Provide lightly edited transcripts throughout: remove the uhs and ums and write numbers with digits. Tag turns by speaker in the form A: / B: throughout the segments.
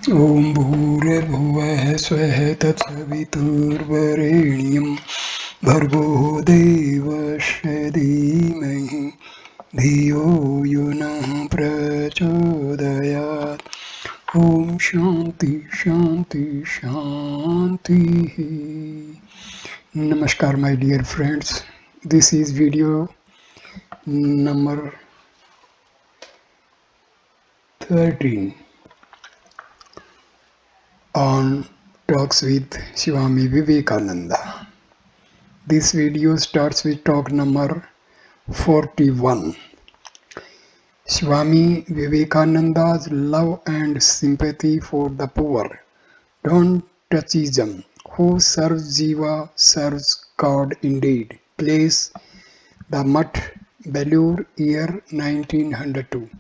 A: ॐ भूर्भुवः स्वः तत्सवितुर्वरेण्यं भर्गो देवस्य धीमहि धियो यो नः प्रचोदयात्। ॐ शान्ति शान्ति शान्तिः. Namaskar my dear friends. This is video number 13 on Talks with Swami Vivekananda. This video starts with talk number 41. Swami Vivekananda's love and sympathy for the poor. Don't touchism. Who serves Jiva serves God indeed. Place the Mutt, Belur, year 1902.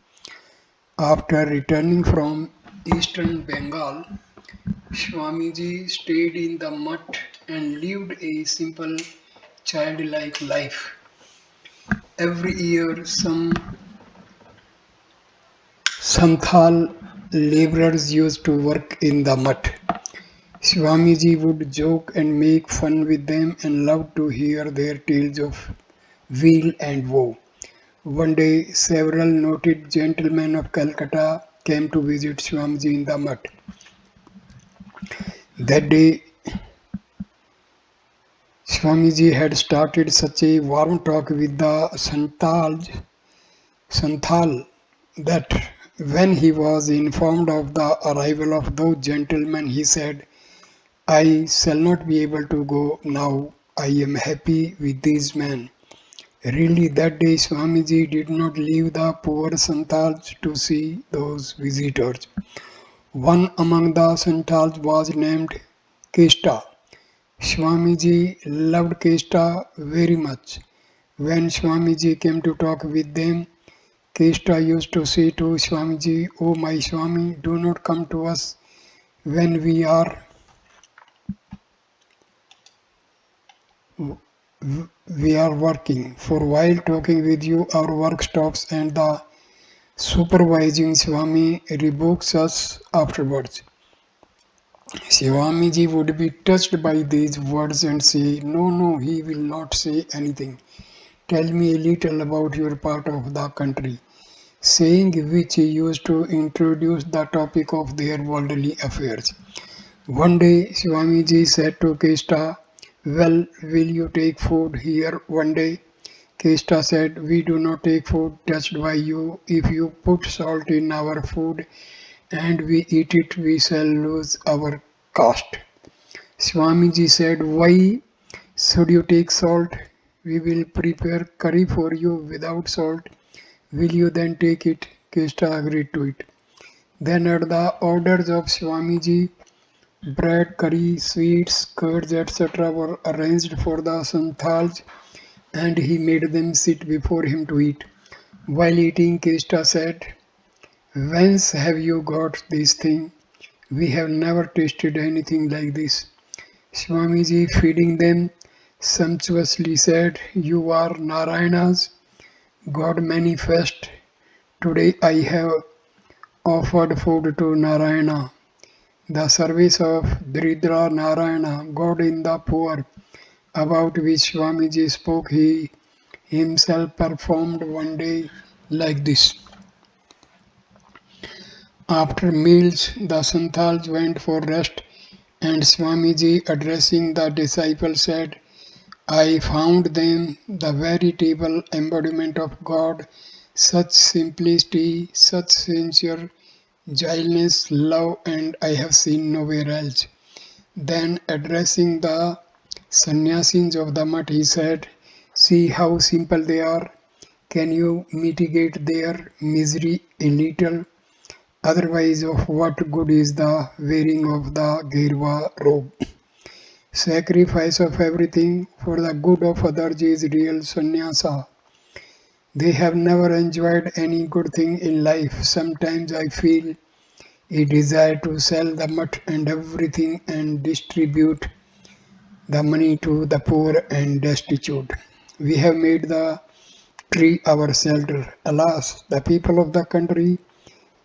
A: After returning from eastern Bengal, Swamiji stayed in the Mutt and lived a simple, childlike life. Every year, some Santhal laborers used to work in the Mutt. Swamiji would joke and make fun with them and loved to hear their tales of weal and woe. One day, several noted gentlemen of Calcutta came to visit Swamiji in the Mutt. That day, Swamiji had started such a warm talk with the Santhal that when he was informed of the arrival of those gentlemen, he said, I shall not be able to go now. I am happy with these men. Really, that day Swamiji did not leave the poor Santals to see those visitors. One among the Santals was named Kesta. Swamiji loved Kesta very much. When Swamiji came to talk with them, Kesta used to say to Swamiji, "Oh my Swami, do not come to us when we are working, for while talking with you our work stops and the supervising Swami rebukes us afterwards." Swamiji would be touched by these words and say, No, he will not say anything. Tell me a little about your part of the country. Saying which he used to introduce the topic of their worldly affairs. One day Swamiji said to Kesta, Well, will you take food here one day? Kesta said, We do not take food touched by you. If you put salt in our food and we eat it, we shall lose our caste. Swamiji said, Why should you take salt? We will prepare curry for you without salt. Will you then take it? Kesta agreed to it. Then at the orders of Swamiji, bread, curry, sweets, curds, etc. were arranged for the Santhals and he made them sit before him to eat. While eating, Kesta said, Whence have you got this thing? We have never tasted anything like this. Swamiji, feeding them, sumptuously said, You are Narayana's God manifest. Today I have offered food to Narayana. The service of Dridra Narayana, God in the poor, about which Swamiji spoke, he himself performed one day like this. After meals, the Santhals went for rest, and Swamiji, addressing the disciples, said, I found them the veritable embodiment of God, such simplicity, such sincere gentleness, love, and I have seen nowhere else. Then, addressing the sannyasis of the Mutt, he said, See how simple they are. Can you mitigate their misery a little? Otherwise, of what good is the wearing of the Girva robe? Sacrifice of everything for the good of others is real sannyasa. They have never enjoyed any good thing in life. Sometimes I feel a desire to sell the mutt and everything and distribute the money to the poor and destitute. We have made the tree our shelter. Alas, the people of the country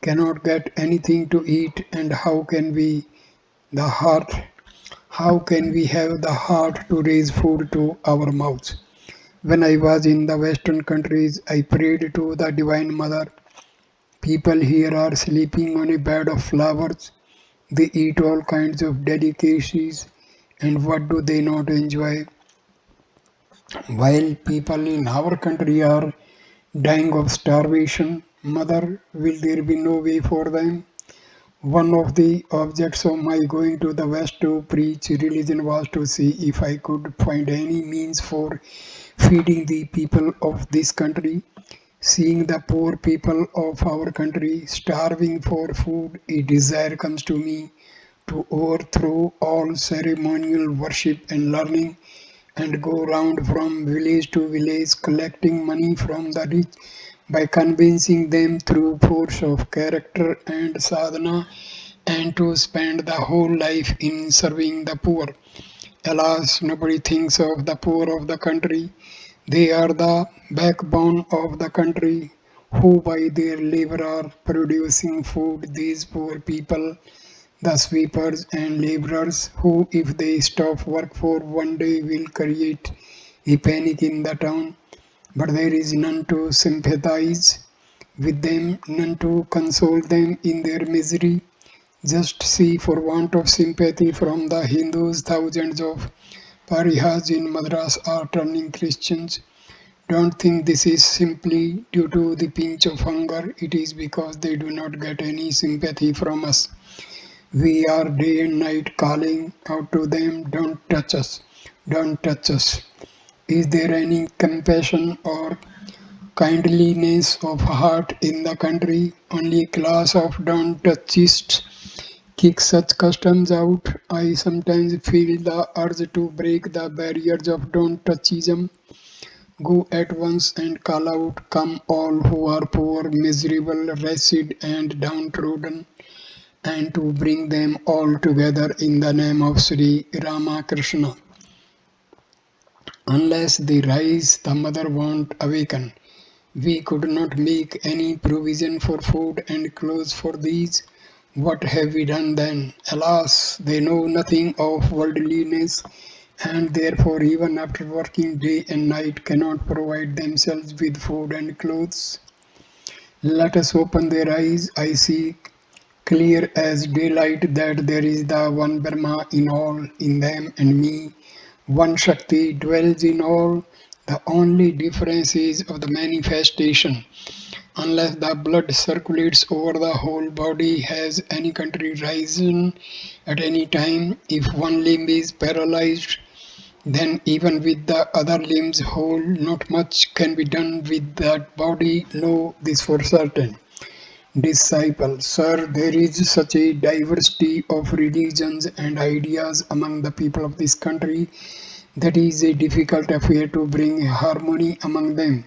A: cannot get anything to eat, and the heart how can we have the heart to raise food to our mouths? When I was in the Western countries, I prayed to the Divine Mother. People here are sleeping on a bed of flowers. They eat all kinds of delicacies, and what do they not enjoy? While people in our country are dying of starvation, Mother, will there be no way for them? One of the objects of my going to the West to preach religion was to see if I could find any means for feeding the people of this country. Seeing the poor people of our country starving for food, a desire comes to me to overthrow all ceremonial worship and learning and go round from village to village collecting money from the rich by convincing them through force of character and sadhana and to spend the whole life in serving the poor. Alas, nobody thinks of the poor of the country. They are the backbone of the country, who by their labor are producing food. These poor people, the sweepers and laborers, who if they stop work for one day will create a panic in the town, but there is none to sympathize with them, none to console them in their misery. Just see, for want of sympathy from the Hindus, thousands of parihas in Madras are turning Christians. Don't think this is simply due to the pinch of hunger. It is because they do not get any sympathy from us. We are day and night calling out to them, don't touch us, don't touch us. Is there any compassion or kindliness of heart in the country? Only a class of don't touchists kick such customs out. I sometimes feel the urge to break the barriers of don't touchism. Go at once and call out, come all who are poor, miserable, wretched, and downtrodden, and to bring them all together in the name of Sri Ramakrishna. Unless they rise, the mother won't awaken. We could not make any provision for food and clothes for these. What have we done then? Alas, they know nothing of worldliness, and therefore even after working day and night cannot provide themselves with food and clothes. Let us open their eyes. I see clear as daylight that there is the one Brahma in all, in them and me. One Shakti dwells in all. The only difference is of the manifestation. Unless the blood circulates over the whole body, has any country risen at any time? If one limb is paralyzed, then even with the other limbs whole, not much can be done with that body. Know this for certain. Disciple, sir, there is such a diversity of religions and ideas among the people of this country that is a difficult affair to bring harmony among them.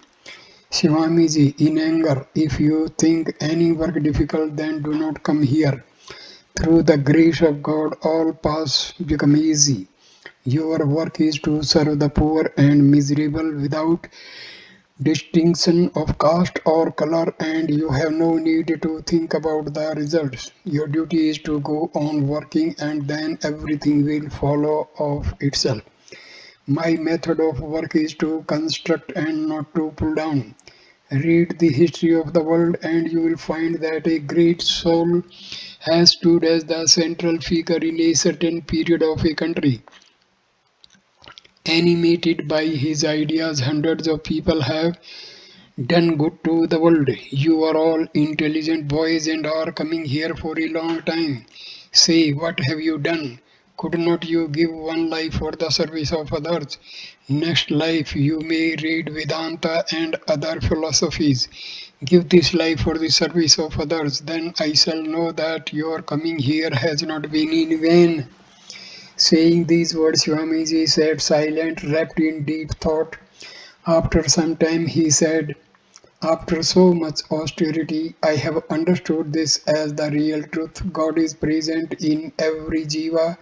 A: Swamiji, in anger, if you think any work difficult, then do not come here. Through the grace of God, all paths become easy. Your work is to serve the poor and miserable without distinction of caste or color, and you have no need to think about the results. Your duty is to go on working, and then everything will follow of itself. My method of work is to construct and not to pull down. Read the history of the world and you will find that a great soul has stood as the central figure in a certain period of a country. Animated by his ideas, hundreds of people have done good to the world. You are all intelligent boys and are coming here for a long time. Say, what have you done? Could not you give one life for the service of others? Next life you may read Vedanta and other philosophies. Give this life for the service of others, then I shall know that your coming here has not been in vain. Saying these words, Swamiji sat silent, wrapped in deep thought. After some time he said, after so much austerity, I have understood this as the real truth. God is present in every jiva.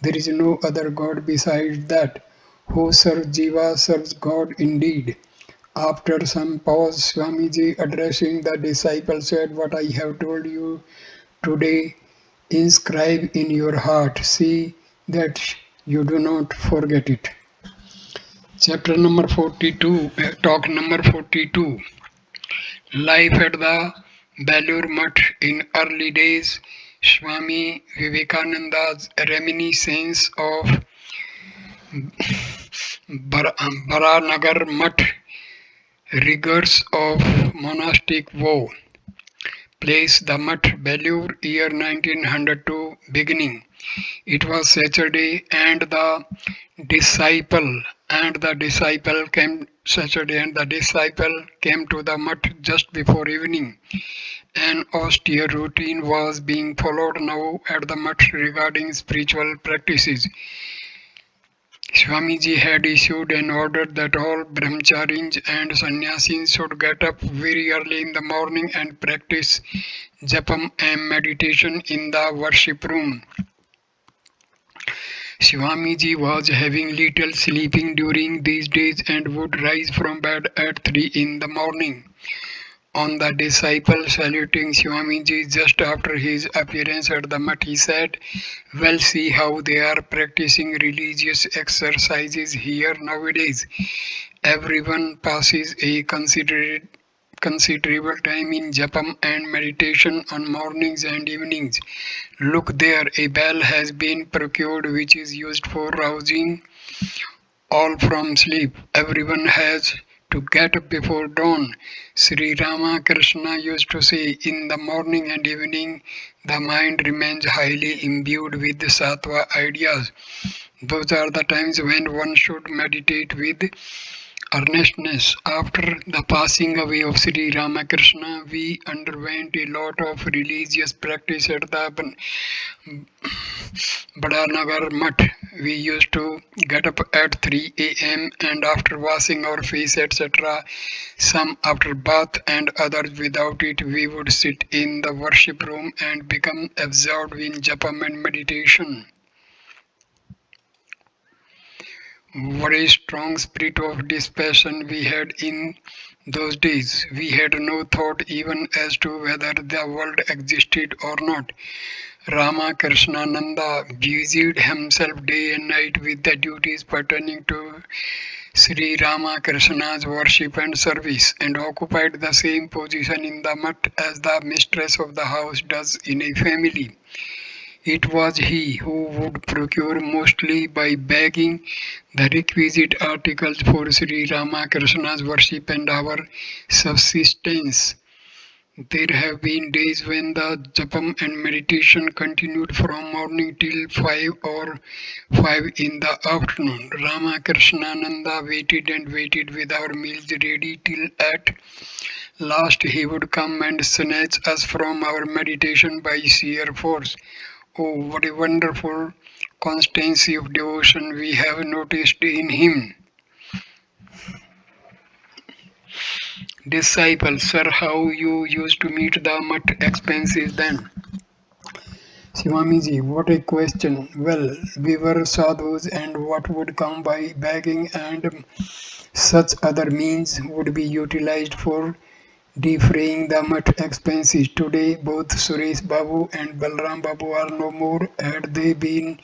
A: There is no other God besides that. Who serves jiva serves God indeed. After some pause, Swamiji addressing the disciples said, "What I have told you today, inscribe in your heart. See that you do not forget it." Chapter number 42, talk number 42. Life at the Belur Mutt in early days. Swami Vivekananda's reminiscence of Baranagar Mutt, rigors of monastic vow. Place the Mutt, Belur, year 1902, beginning. It was Saturday, and the disciple came Saturday, and the disciple came to the Mutt just before evening. An austere routine was being followed now at the Mutt regarding spiritual practices. Swamiji had issued an order that all brahmacharis and sannyasis should get up very early in the morning and practice japam and meditation in the worship room. Swamiji was having little sleeping during these days and would rise from bed at 3 in the morning. On the disciple saluting Swamiji just after his appearance at the mutt, he said, "Well, see how they are practicing religious exercises here nowadays. Everyone passes a considerable time in japam and meditation on mornings and evenings. Look there, a bell has been procured which is used for rousing all from sleep. Everyone has to get up before dawn." Sri Ramakrishna used to say, "In the morning and evening, the mind remains highly imbued with the sattva ideas. Those are the times when one should meditate with earnestness." After the passing away of Sri Ramakrishna, we underwent a lot of religious practice at the Badanagar Mutt. We used to get up at 3 a.m. and after washing our face, etc., some after bath and others without it, we would sit in the worship room and become absorbed in japam and meditation. What a strong spirit of dispassion we had in those days. We had no thought even as to whether the world existed or not. Ramakrishnananda busied himself day and night with the duties pertaining to Sri Ramakrishna's worship and service, and occupied the same position in the mutt as the mistress of the house does in a family. It was he who would procure, mostly by begging, the requisite articles for Sri Ramakrishna's worship and our subsistence. There have been days when the japam and meditation continued from morning till 5 or 5 in the afternoon. Ramakrishnananda waited and waited with our meals ready till at last he would come and snatch us from our meditation by sheer force. Oh, what a wonderful constancy of devotion we have noticed in him. Disciple, sir, how you used to meet the mutt expenses then? Swamiji, what a question. Well, we were sadhus, and what would come by begging and such other means would be utilized for defraying the mutt expenses. Today, both Suresh Babu and Balram Babu are no more. Had they been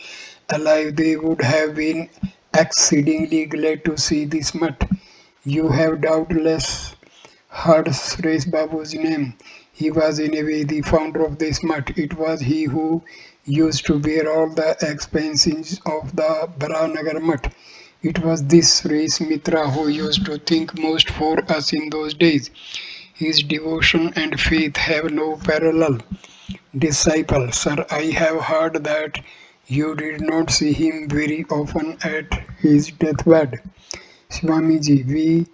A: alive, they would have been exceedingly glad to see this mutt. You have doubtless heard Suresh Babu's name. He was in a way the founder of this mutt. It was he who used to bear all the expenses of the Baranagar mutt. It was this Suresh Mitra who used to think most for us in those days. His devotion and faith have no parallel. Disciple, sir, I have heard that you did not see him very often at his deathbed. Swamiji, we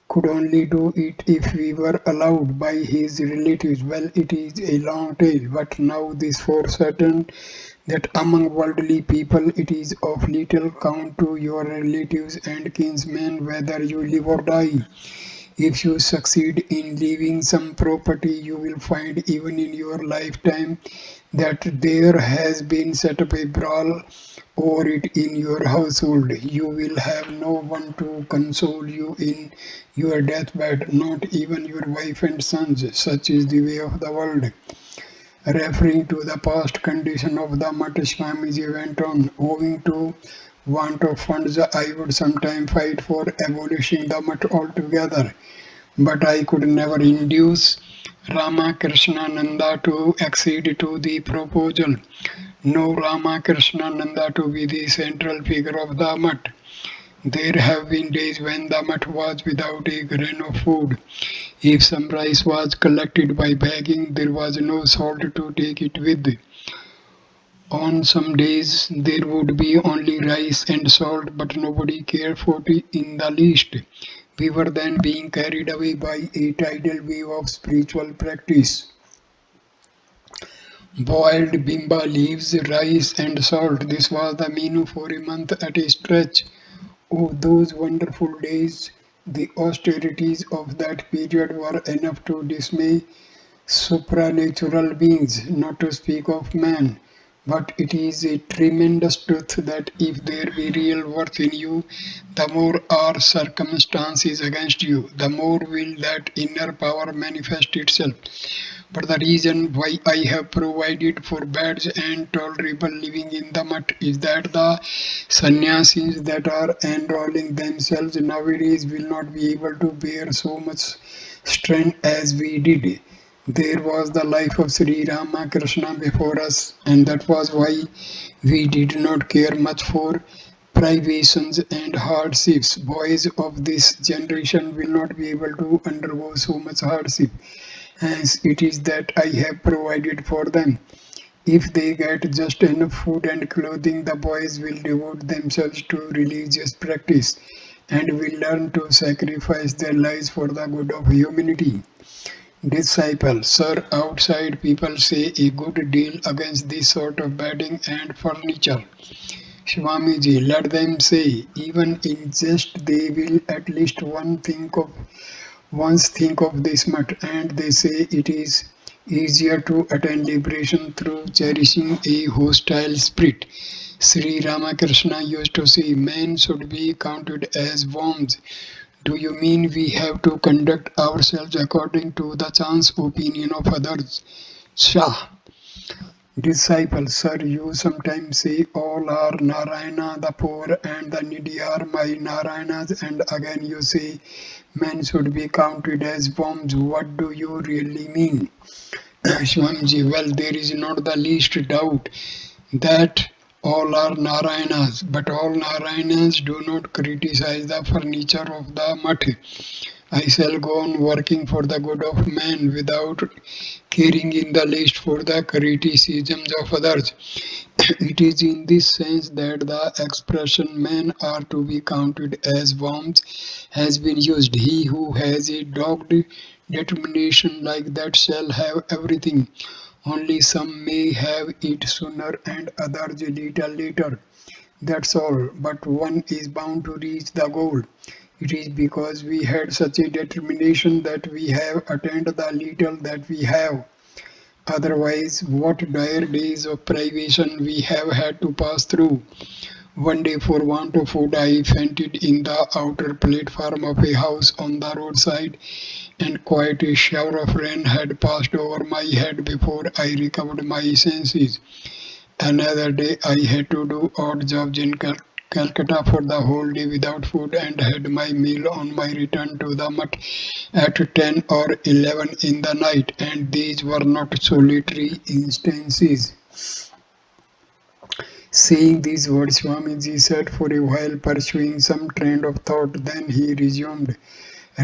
A: could only do it if we were allowed by his relatives. Well, it is a long tale, but now this for certain that among worldly people it is of little count to your relatives and kinsmen whether you live or die. If you succeed in leaving some property, you will find even in your lifetime that there has been set up a brawl over it in your household. You will have no one to console you in your deathbed, not even your wife and sons. Such is the way of the world. Referring to the past condition of the Mutt, Swamiji went on, owing to want of funds, I would sometimes fight for abolishing the Mutt altogether, but I could never induce Ramakrishnananda to accede to the proposal. No Ramakrishnananda to be the central figure of the Mutt. There have been days when the Mutt was without a grain of food. If some rice was collected by bagging, there was no salt to take it with. On some days there would be only rice and salt, but nobody cared for it in the least. We were then being carried away by a tidal wave of spiritual practice. Boiled bimba leaves, rice and salt. This was the menu for a month at a stretch. Oh, those wonderful days! The austerities of that period were enough to dismay supranatural beings, not to speak of man. But it is a tremendous truth that if there be real worth in you, the more are circumstances against you, the more will that inner power manifest itself. But the reason why I have provided for beds and tolerable living in the mutt is that the sannyasis that are enrolling themselves nowadays will not be able to bear so much strain as we did. There was the life of Sri Ramakrishna before us, and that was why we did not care much for privations and hardships. Boys of this generation will not be able to undergo so much hardship, as it is that I have provided for them. If they get just enough food and clothing, the boys will devote themselves to religious practice and will learn to sacrifice their lives for the good of humanity. Disciple, sir, outside people say a good deal against this sort of bedding and furniture. Swamiji, let them say, even in jest they will at least once think of this much, and they say it is easier to attain liberation through cherishing a hostile spirit. Sri Ramakrishna used to say, men should be counted as worms. Do you mean we have to conduct ourselves according to the chance opinion of others? Shah. Disciple, sir, you sometimes say all are Narayana, the poor and the needy are my Narayanas, and again you say men should be counted as worms. What do you really mean? Swamiji, well, there is not the least doubt that all are Narayanas, but all Narayanas do not criticize the furniture of the mutt. I shall go on working for the good of man without caring in the least for the criticisms of others. It is in this sense that the expression men are to be counted as worms has been used. He who has a dogged determination like that shall have everything. Only some may have it sooner and others a little later. That's all, but one is bound to reach the goal. It is because we had such a determination that we have attained the little that we have. Otherwise, what dire days of privation we have had to pass through. One day, for want of food, I fainted in the outer platform of a house on the roadside, and quite a shower of rain had passed over my head before I recovered my senses. Another day I had to do odd jobs in Calcutta for the whole day without food and had my meal on my return to the mutt at 10 or 11 in the night, and these were not solitary instances. Saying these words, Swamiji sat for a while pursuing some train of thought, then he resumed.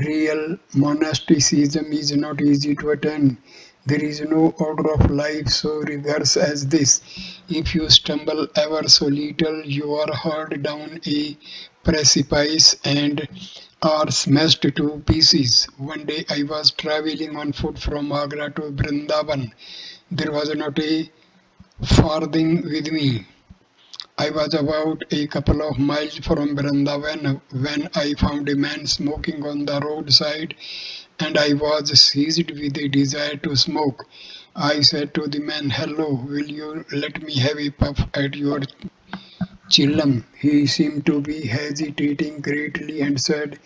A: Real monasticism is not easy to attain. There is no order of life so rigorous as this. If you stumble ever so little, you are hurled down a precipice and are smashed to pieces. One day I was traveling on foot from Agra to Vrindavan. There was not a farthing with me. I was about a couple of miles from Vrindavan when I found a man smoking on the roadside, and I was seized with a desire to smoke. I said to the man, "Hello, will you let me have a puff at your chillum?" He seemed to be hesitating greatly and said,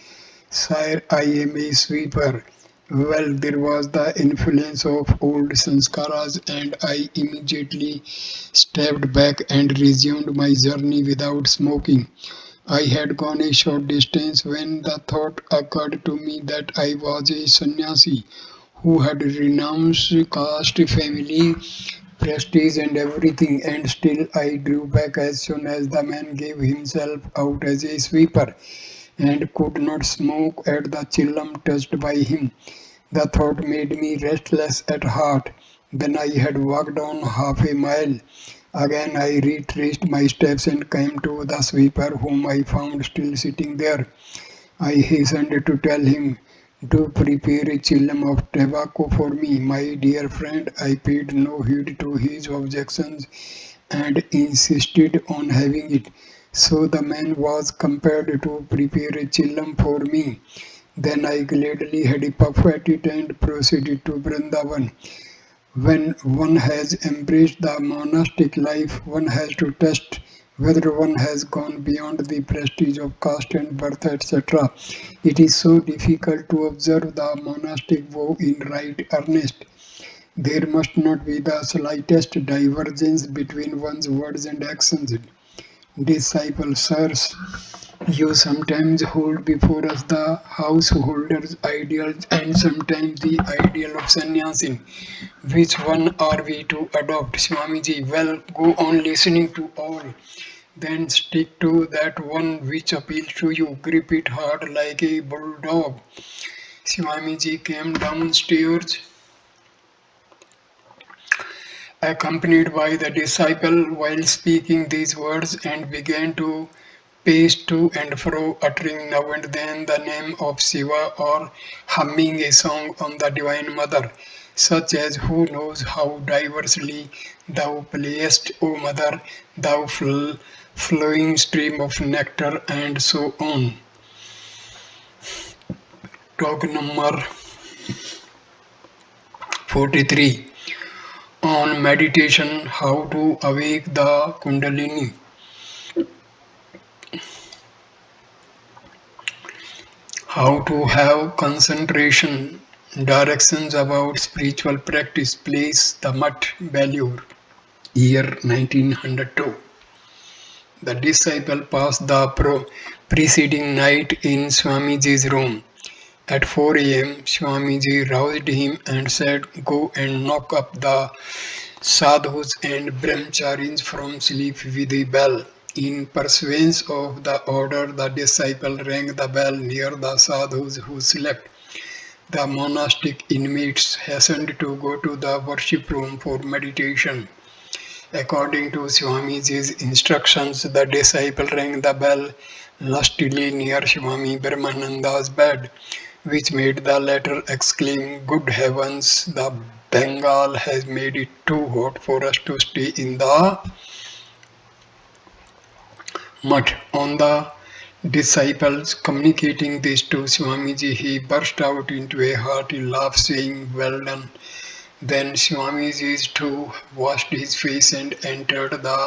A: "Sire, I am a sweeper." Well, there was the influence of old sanskaras, and I immediately stepped back and resumed my journey without smoking. I had gone a short distance when the thought occurred to me that I was a sannyasi who had renounced caste, family, prestige, and everything, and still I drew back as soon as the man gave himself out as a sweeper and could not smoke at the chillum touched by him. The thought made me restless at heart. When I had walked on half a mile, again I retraced my steps and came to the sweeper, whom I found still sitting there. I hastened to tell him, "Do prepare a chillum of tobacco for me, my dear friend." I paid no heed to his objections and insisted on having it. So the man was compelled to prepare a chillum for me. Then I gladly had a puff at it and proceeded to Vrindavan. When one has embraced the monastic life, one has to test whether one has gone beyond the prestige of caste and birth, etc. It is so difficult to observe the monastic vow in right earnest. There must not be the slightest divergence between one's words and actions. Disciple, sirs, you sometimes hold before us the householder's ideals and sometimes the ideal of sannyasi. Which one are we to adopt, Swamiji? Well, go on listening to all. Then stick to that one which appeals to you. Grip it hard like a bulldog. Swamiji came downstairs accompanied by the disciple while speaking these words and began to pace to and fro, uttering now and then the name of Shiva or humming a song on the Divine Mother, such as "Who knows how diversely thou playest, O Mother, thou flowing stream of nectar," and so on. Talk number 43 on meditation, how to awake the Kundalini. How to have concentration. Directions about spiritual practice. Place the Mutt, Bangalore, year 1902. The disciple passed the preceding night in Swamiji's room. At 4 a.m., Swamiji roused him and said, "Go and knock up the sadhus and brahmacharis from sleep with a bell." In pursuance of the order, the disciple rang the bell near the sadhus who slept. The monastic inmates hastened to go to the worship room for meditation. According to Swamiji's instructions, the disciple rang the bell lustily near Swami Brahmananda's bed, which made the latter exclaim, "Good heavens, the Bengal has made it too hot for us to stay in the mud." On the disciples communicating this to Swamiji, he burst out into a hearty laugh, saying, "Well done." Then Swamiji too washed his face and entered the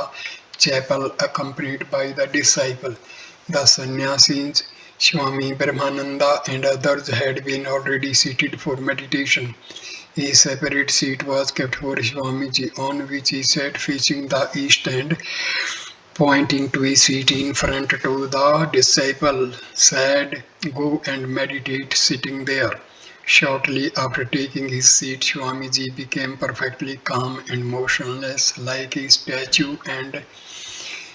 A: chapel accompanied by the disciple. The sannyasis, Swami Brahmananda and others had been already seated for meditation. A separate seat was kept for Swamiji, on which he sat facing the east and pointing to a seat in front to the disciple, said, "Go and meditate sitting there." Shortly after taking his seat, Swamiji became perfectly calm and motionless like a statue, and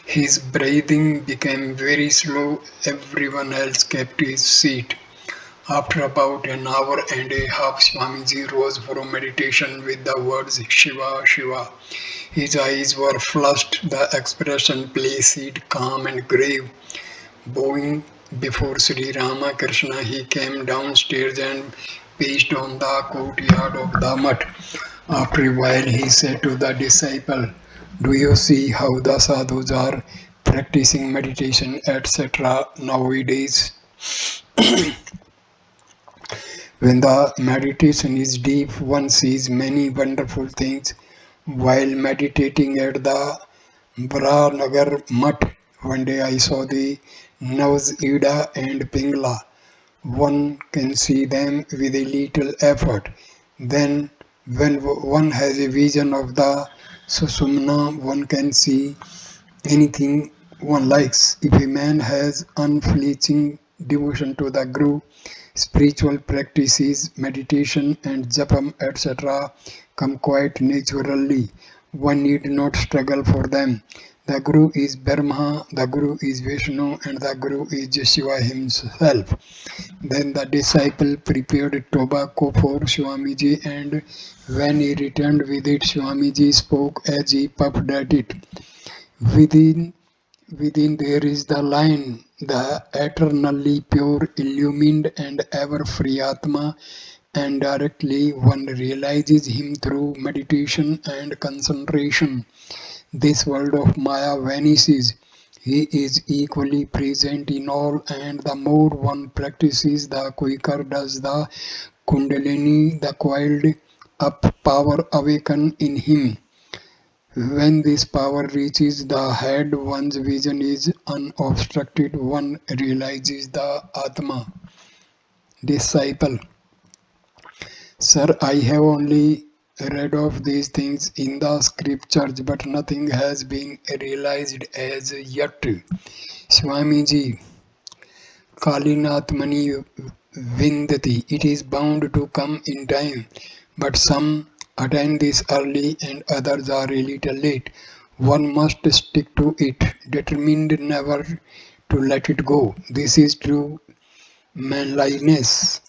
A: his breathing became very slow. Everyone else kept his seat. After about an hour and a half, Swamiji rose from meditation with the words "Shiva, Shiva." His eyes were flushed, the expression placid, calm, and grave. Bowing before Sri Ramakrishna, he came downstairs and paced on the courtyard of the mutt. After a while, he said to the disciple, Do you see how the sadhus are practicing meditation, etc. nowadays? When the meditation is deep, one sees many wonderful things. While meditating at the Brahnagar Mutt, one day I saw the Navs Ida and Pingla. One can see them with a little effort. Then, when one has a vision of the Susumna, one can see anything one likes. If a man has unflinching devotion to the Guru, spiritual practices, meditation and japam, etc., come quite naturally. One need not struggle for them. The Guru is Brahma, the Guru is Vishnu, and the Guru is Shiva himself. Then the disciple prepared tobacco for Swamiji, and when he returned with it, Swamiji spoke as he puffed at it. Within Within there is the line, the eternally pure, illumined and ever-free Atma, and directly one realizes him through meditation and concentration. This world of Maya vanishes. He is equally present in all, and the more one practices, the quicker does the Kundalini, the coiled up power, awaken in him. When this power reaches the head, one's vision is unobstructed. One realizes the Atma. Disciple. Sir, I have only read of these things in the scriptures, but nothing has been realized as yet. Swamiji, Kalinatmani Vindati. It is bound to come in time, but some attain this early and others are a little late. One must stick to it, determined never to let it go. This is true manliness.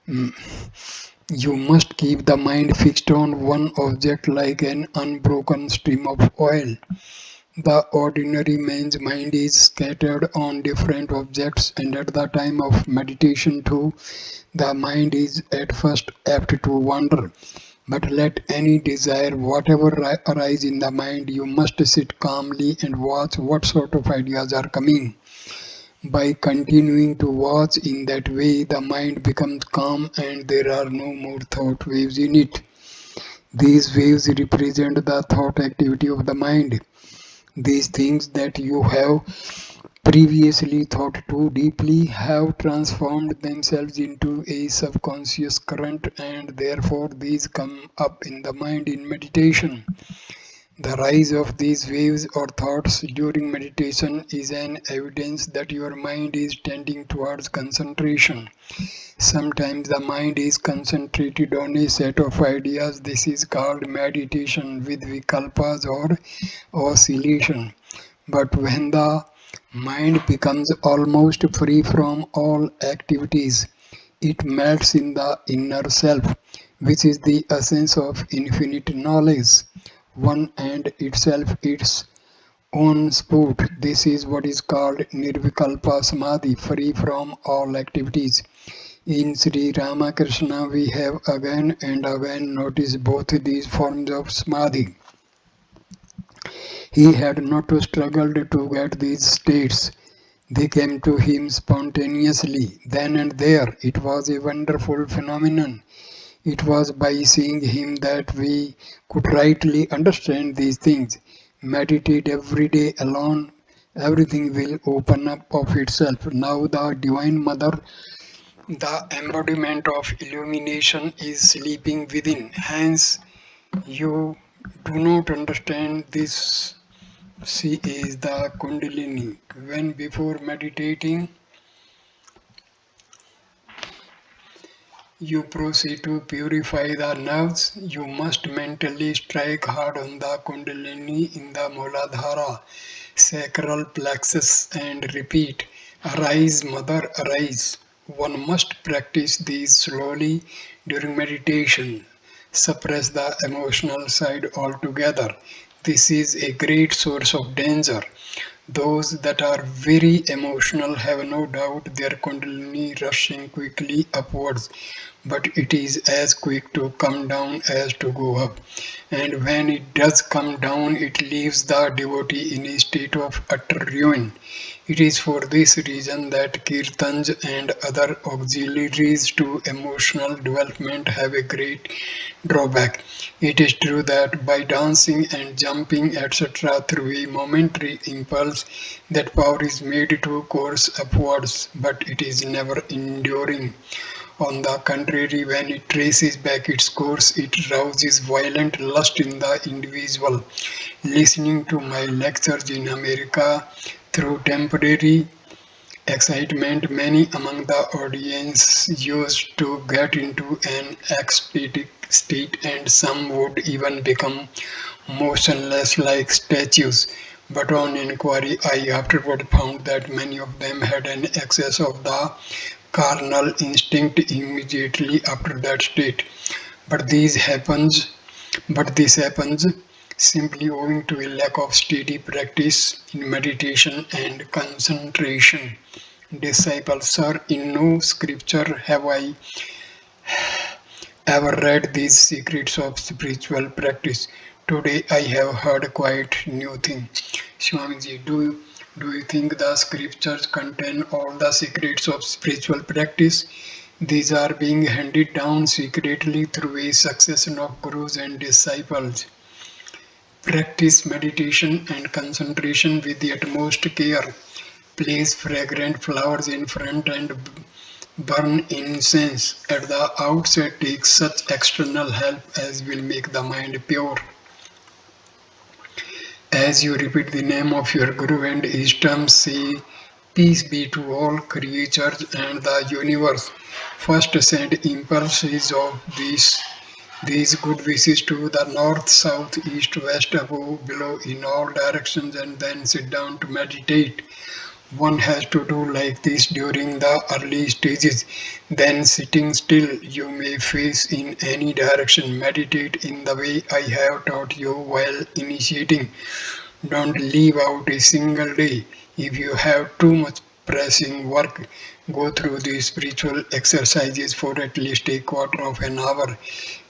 A: You must keep the mind fixed on one object like an unbroken stream of oil. The ordinary man's mind is scattered on different objects, and at the time of meditation too, the mind is at first apt to wander. But let any desire, whatever arise in the mind, you must sit calmly and watch what sort of ideas are coming. By continuing to watch in that way, the mind becomes calm and there are no more thought waves in it. These waves represent the thought activity of the mind. These things that you have previously thought too deeply have transformed themselves into a subconscious current, and therefore these come up in the mind in meditation. The rise of these waves or thoughts during meditation is an evidence that your mind is tending towards concentration. Sometimes the mind is concentrated on a set of ideas. This is called meditation with vikalpas or oscillation. But when the mind becomes almost free from all activities, it melts in the inner self, which is the essence of infinite knowledge, one and itself its own sport. This is what is called Nirvikalpa Samadhi, free from all activities. In Sri Ramakrishna, we have again and again noticed both these forms of Samadhi. He had not to struggle to get these states. They came to him spontaneously, then and there. It was a wonderful phenomenon. It was by seeing him that we could rightly understand these things. Meditate every day alone, everything will open up of itself. Now the Divine Mother, the embodiment of illumination, is sleeping within. Hence, you do not understand this. She is the Kundalini. When before meditating, you proceed to purify the nerves, you must mentally strike hard on the Kundalini in the Muladhara, sacral plexus, and repeat, "Arise, Mother, arise." One must practice these slowly during meditation. Suppress the emotional side altogether. This is a great source of danger. Those that are very emotional have no doubt their kundalini rushing quickly upwards, but it is as quick to come down as to go up. And when it does come down, it leaves the devotee in a state of utter ruin. It is for this reason that kirtans and other auxiliaries to emotional development have a great drawback. It is true that by dancing and jumping, etc., through a momentary impulse, that power is made to course upwards, but it is never enduring. On the contrary, when it traces back its course, it rouses violent lust in the individual. Listening to my lectures in America, through temporary excitement, many among the audience used to get into an ecstatic state, and some would even become motionless like statues. But on inquiry, I afterward found that many of them had an excess of the carnal instinct immediately after that state. But these happens but this happens simply owing to a lack of steady practice in meditation and concentration. Disciples, sir, in no scripture have I ever read these secrets of spiritual practice. Today I have heard quite new thing. Swamiji, do you think the scriptures contain all the secrets of spiritual practice? These are being handed down secretly through a succession of gurus and disciples. Practice meditation and concentration with the utmost care. Place fragrant flowers in front and burn incense. At the outset, take such external help as will make the mind pure. As you repeat the name of your Guru and each term say, peace be to all creatures and the universe. First send impulses of these good wishes to the north, south, east, west, above, below, in all directions, and then sit down to meditate. One has to do like this during the early stages. Then sitting still, you may face in any direction. Meditate in the way I have taught you while initiating. Don't leave out a single day. If you have too much pressing work, go through these spiritual exercises for at least a quarter of an hour.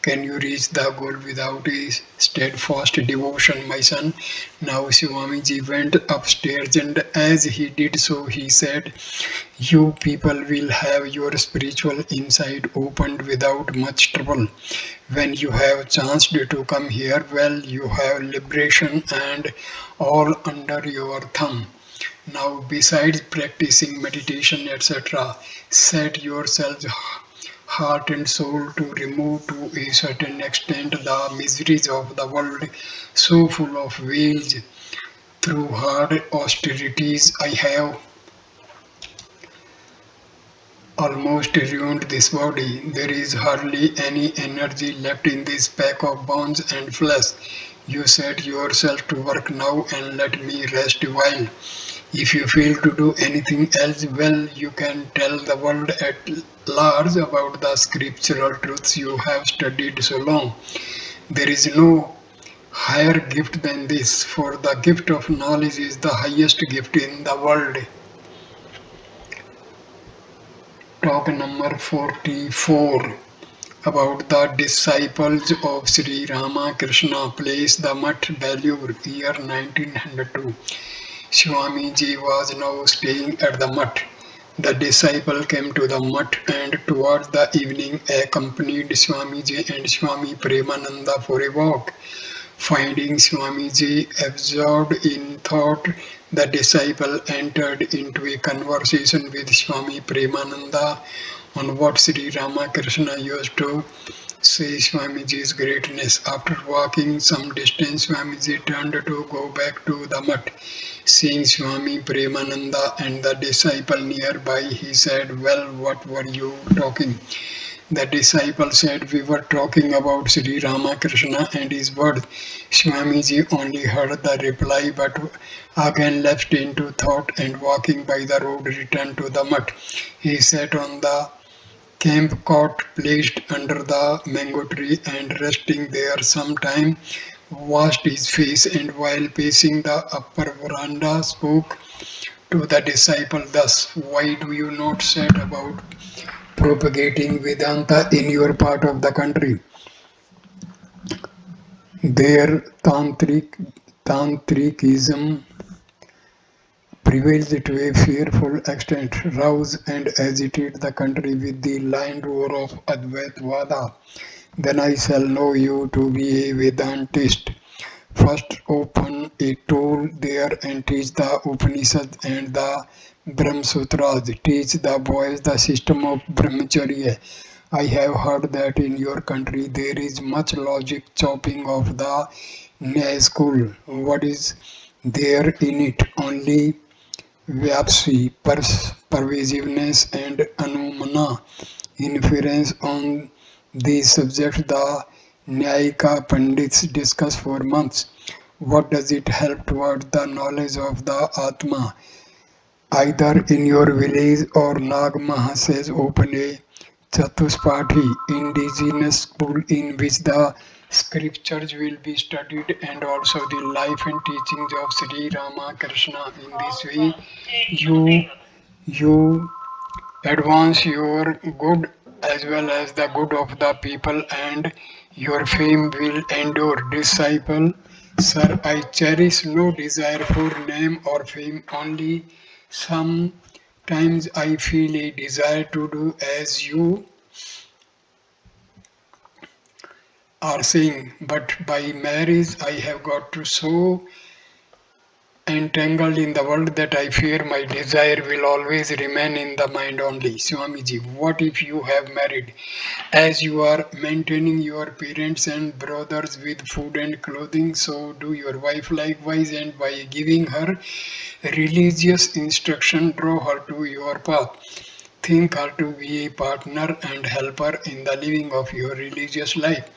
A: Can you reach the goal without a steadfast devotion, my son? Now Swamiji went upstairs, and as he did so, he said, you people will have your spiritual insight opened without much trouble. When you have chanced to come here, well, you have liberation and all under your thumb. Now, besides practicing meditation, etc., set yourselves heart and soul to remove to a certain extent the miseries of the world, so full of ways. Through hard austerities, I have almost ruined this body. There is hardly any energy left in this pack of bones and flesh. You set yourself to work now and let me rest a while. If you fail to do anything else, well, you can tell the world at large about the scriptural truths you have studied so long. There is no higher gift than this, for the gift of knowledge is the highest gift in the world. Talk number 44 about the disciples of Sri Ramakrishna, place the Mutt, Belur, year 1902. Swamiji was now staying at the Mutt. The disciple came to the Mutt and towards the evening accompanied Swamiji and Swami Premananda for a walk. Finding Swamiji absorbed in thought, the disciple entered into a conversation with Swami Premananda on what Sri Ramakrishna used to say Swamiji's greatness. After walking some distance, Swamiji turned to go back to the Mutt. Seeing Swami Premananda and the disciple nearby, he said, well, what were you talking? The disciple said, we were talking about Sri Ramakrishna and his words. Swamiji only heard the reply but again lapsed into thought and walking by the road returned to the Mutt. He sat on the camp cot placed under the mango tree and resting there some time. washed his face, and while pacing the upper veranda, spoke to the disciple thus: Why do you not set about propagating Vedanta in your part of the country? There, Tantrikism prevails to a fearful extent, rouse and agitate the country with the lion roar of Advaitvada. Then I shall know you to be a Vedantist. First open a tool there and teach the Upanishads and the Brahmasutras. Teach the boys the system of Brahmacharya. I have heard that in your country there is much logic chopping of the Nyaya school. What is there in it? Only Vyapsi, pervasiveness and anumana, inference on these subjects the Nyayika Pandits discuss for months. What does it help towards the knowledge of the Atma? Either in your village or Nag Mahasays open a Chatuspati indigenous school in which the scriptures will be studied and also the life and teachings of Sri Ramakrishna. In this way, you advance your good as well as the good of the people, and your fame will endure. Disciple, sir, I cherish no desire for name or fame, only sometimes I feel a desire to do as you are saying, but by marriage I have got to so entangled in the world that I fear my desire will always remain in the mind only. Swamiji, what if you have married? As you are maintaining your parents and brothers with food and clothing, so do your wife likewise, and by giving her religious instruction, draw her to your path. Think her to be a partner and helper in the living of your religious life.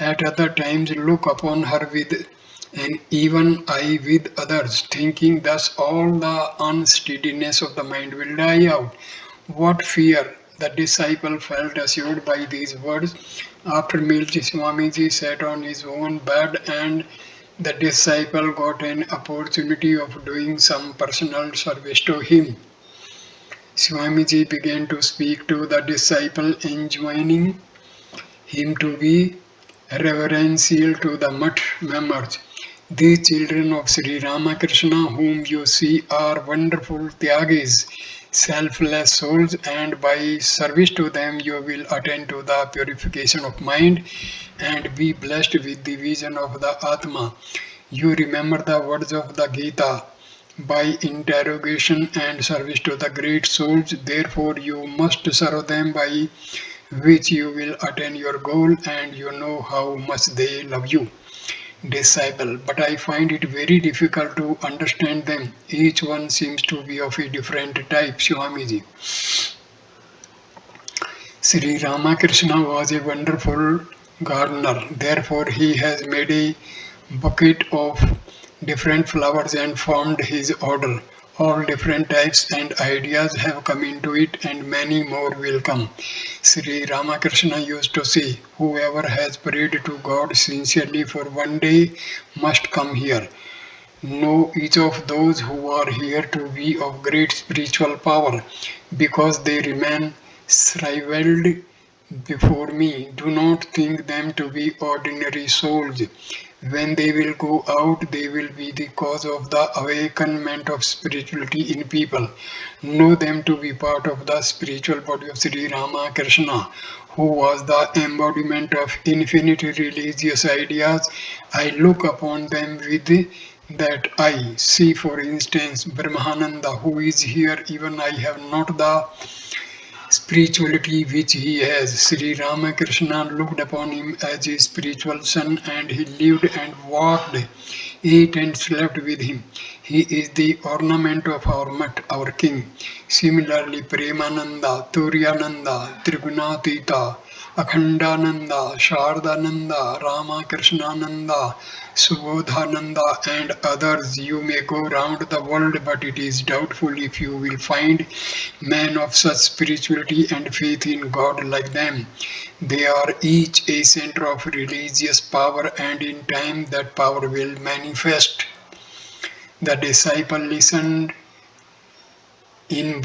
A: At other times, look upon her with an even eye with others, thinking thus all the unsteadiness of the mind will die out. What fear! The disciple felt assured by these words. After meals, Swamiji sat on his own bed, and the disciple got an opportunity of doing some personal service to him. Swamiji began to speak to the disciple, enjoining him to be reverential to the mutt members. These children of Sri Ramakrishna, whom you see, are wonderful Tyagis, selfless souls, and by service to them you will attain to the purification of mind and be blessed with the vision of the Atma. You remember the words of the Gita. By interrogation and service to the great souls, therefore you must serve them, by which you will attain your goal, and you know how much they love you. Disciple, but I find it very difficult to understand them. Each one seems to be of a different type. Swamiji. Sri Ramakrishna was a wonderful gardener. Therefore, he has made a bucket of different flowers and formed his order. All different types and ideas have come into it, and many more will come. Sri Ramakrishna used to say, whoever has prayed to God sincerely for one day must come here. Know each of those who are here to be of great spiritual power, because they remain shriveled before me. Do not think them to be ordinary souls. When they will go out, they will be the cause of the awakenment of spirituality in people. Know them to be part of the spiritual body of Sri Ramakrishna, who was the embodiment of infinite religious ideas. I look upon them with that eye. See, for instance, Brahmananda, who is here. Even I have not the spirituality which he has. Sri Ramakrishna looked upon him as his spiritual son, and he lived and walked, ate and slept with him. He is the ornament of our mutt, our king. Similarly, Premananda, Turyananda, Trigunatita, Akhandananda, Shardananda, Ramakrishnananda, Subodhananda, and others. You may go round the world, but it is doubtful if you will find men of such spirituality and faith in God like them. They are each a center of religious power, and in time that power will manifest. The disciple listened in